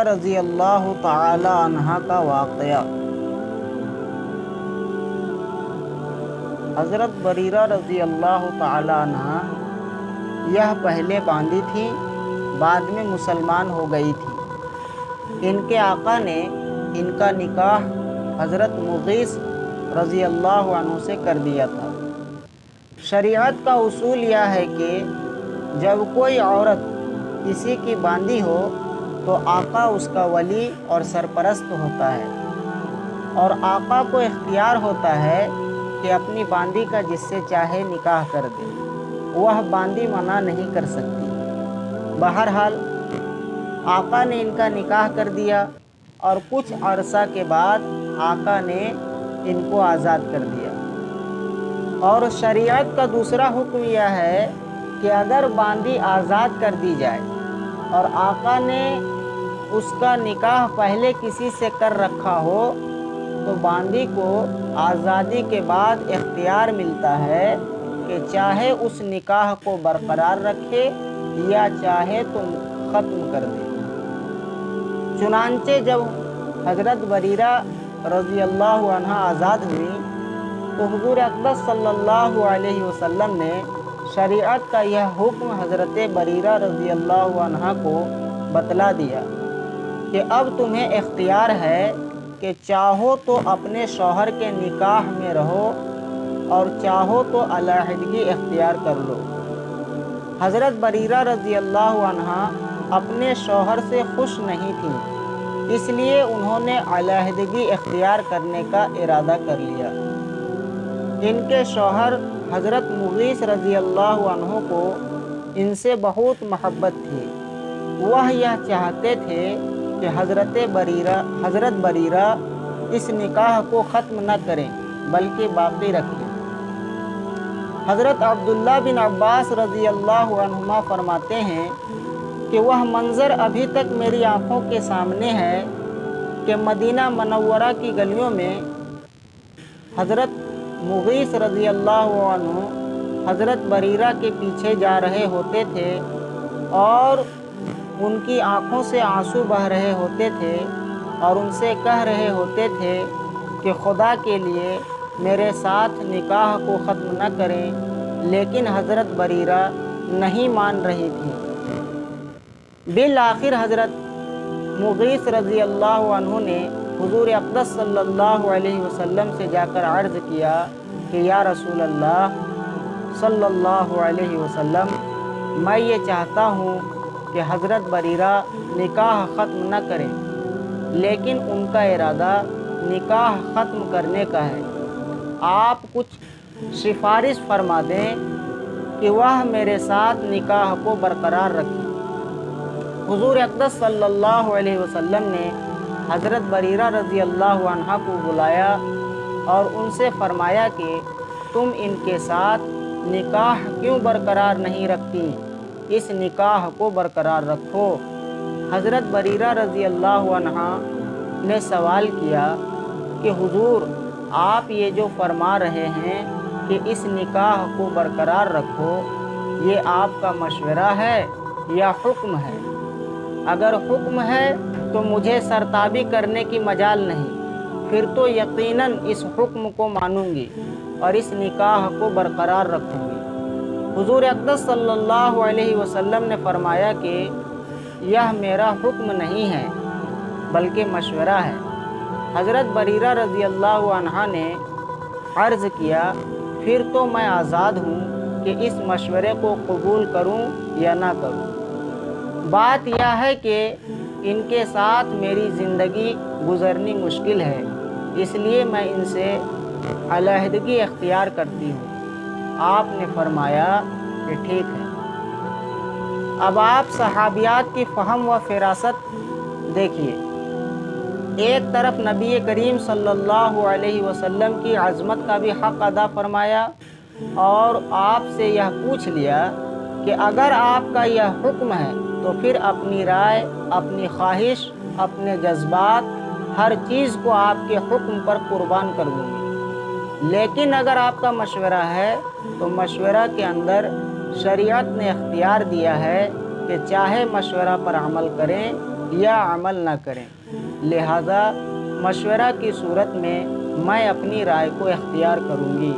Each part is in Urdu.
رضی اللہ تعالی عنہ کا واقعہ۔ حضرت بریرہ رضی اللہ تعالی عنہ یہ پہلے باندھی تھی، بعد میں مسلمان ہو گئی تھی۔ ان کے آقا نے ان کا نکاح حضرت مغیث رضی اللہ عنہ سے کر دیا تھا۔ شریعت کا اصول یہ ہے کہ جب کوئی عورت کسی کی باندھی ہو تو آقا اس کا ولی اور سرپرست ہوتا ہے، اور آقا کو اختیار ہوتا ہے کہ اپنی باندھی کا جس سے چاہے نکاح کر دے، وہ باندھی منع نہیں کر سکتی۔ بہرحال آقا نے ان کا نکاح کر دیا، اور کچھ عرصہ کے بعد آقا نے ان کو آزاد کر دیا۔ اور شریعت کا دوسرا حکم یہ ہے کہ اگر باندھی آزاد کر دی جائے اور آقا نے اس کا نکاح پہلے کسی سے کر رکھا ہو تو باندھی کو آزادی کے بعد اختیار ملتا ہے کہ چاہے اس نکاح کو برقرار رکھے یا چاہے تو ختم کر دے۔ چنانچہ جب حضرت بریرہ رضی اللہ عنہ آزاد ہوئی تو حضور اقدس صلی اللہ علیہ وسلم نے شریعت کا یہ حکم حضرت بریرہ رضی اللہ عنہ کو بتلا دیا کہ اب تمہیں اختیار ہے کہ چاہو تو اپنے شوہر کے نکاح میں رہو اور چاہو تو علیحدگی اختیار کر لو۔ حضرت بریرہ رضی اللہ عنہ اپنے شوہر سے خوش نہیں تھیں، اس لیے انہوں نے علیحدگی اختیار کرنے کا ارادہ کر لیا۔ ان کے شوہر حضرت مغیث رضی اللہ عنہ کو ان سے بہت محبت تھی۔ وہ یہ چاہتے تھے کہ حضرت بریرہ اس نکاح کو ختم نہ کریں بلکہ باقی رکھیں۔ حضرت عبداللہ بن عباس رضی اللہ عنہما فرماتے ہیں کہ وہ منظر ابھی تک میری آنکھوں کے سامنے ہے کہ مدینہ منورہ کی گلیوں میں حضرت مغیث رضی اللہ عنہ حضرت بریرہ کے پیچھے جا رہے ہوتے تھے اور ان کی آنکھوں سے آنسو بہہ رہے ہوتے تھے اور ان سے کہہ رہے ہوتے تھے کہ خدا کے لیے میرے ساتھ نکاح کو ختم نہ کریں، لیکن حضرت بریرہ نہیں مان رہی تھی۔ بالآخر حضرت مغیث رضی اللہ عنہ نے حضور اقدس صلی اللہ علیہ وسلم سے جا کر عرض کیا کہ یا رسول اللہ صلی اللہ علیہ وسلم، میں یہ چاہتا ہوں کہ حضرت بریرہ نکاح ختم نہ کریں، لیکن ان کا ارادہ نکاح ختم کرنے کا ہے۔ آپ کچھ سفارش فرما دیں کہ وہ میرے ساتھ نکاح کو برقرار رکھیں۔ حضور اقدس صلی اللہ علیہ وسلم نے حضرت بریرہ رضی اللہ عنہ کو بلایا اور ان سے فرمایا کہ تم ان کے ساتھ نکاح کیوں برقرار نہیں رکھتی؟ اس نکاح کو برقرار رکھو۔ حضرت بریرہ رضی اللہ عنہ نے سوال کیا کہ حضور، آپ یہ جو فرما رہے ہیں کہ اس نکاح کو برقرار رکھو، یہ آپ کا مشورہ ہے یا حکم ہے؟ اگر حکم ہے تو مجھے سرتابی کرنے کی مجال نہیں، پھر تو یقیناً اس حکم کو مانوں گی اور اس نکاح کو برقرار رکھوں گی۔ حضور اقدس صلی اللہ علیہ وسلم نے فرمایا کہ یہ میرا حکم نہیں ہے بلکہ مشورہ ہے۔ حضرت بریرہ رضی اللہ عنہ نے عرض کیا، پھر تو میں آزاد ہوں کہ اس مشورے کو قبول کروں یا نہ کروں۔ بات یہ ہے کہ ان کے ساتھ میری زندگی گزرنی مشکل ہے، اس لیے میں ان سے علیحدگی اختیار کرتی ہوں۔ آپ نے فرمایا کہ ٹھیک ہے۔ اب آپ صحابیات کی فہم و فراست دیکھیے۔ ایک طرف نبی کریم صلی اللہ علیہ وسلم کی عظمت کا بھی حق ادا فرمایا اور آپ سے یہ پوچھ لیا کہ اگر آپ کا یہ حکم ہے تو پھر اپنی رائے، اپنی خواہش، اپنے جذبات، ہر چیز کو آپ کے حکم پر قربان کر دوں گی۔ لیکن اگر آپ کا مشورہ ہے تو مشورہ کے اندر شریعت نے اختیار دیا ہے کہ چاہے مشورہ پر عمل کریں یا عمل نہ کریں، لہذا مشورہ کی صورت میں میں اپنی رائے کو اختیار کروں گی۔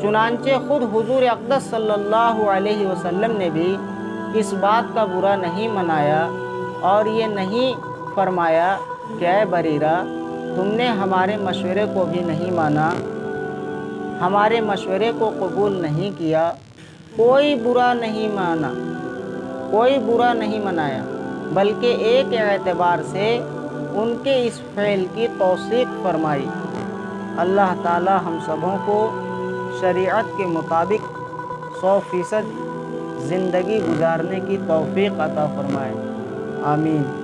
چنانچہ خود حضور اقدس صلی اللہ علیہ وسلم نے بھی اس بات کا برا نہیں منایا اور یہ نہیں فرمایا کہ اے بریرہ تم نے ہمارے مشورے کو بھی نہیں مانا، ہمارے مشورے کو قبول نہیں کیا۔ کوئی برا نہیں منایا، بلکہ ایک اعتبار سے ان کے اس فعل کی توثیق فرمائی۔ اللہ تعالی ہم سبوں کو شریعت کے مطابق 100% زندگی گزارنے کی توفیق عطا فرمائے، آمین۔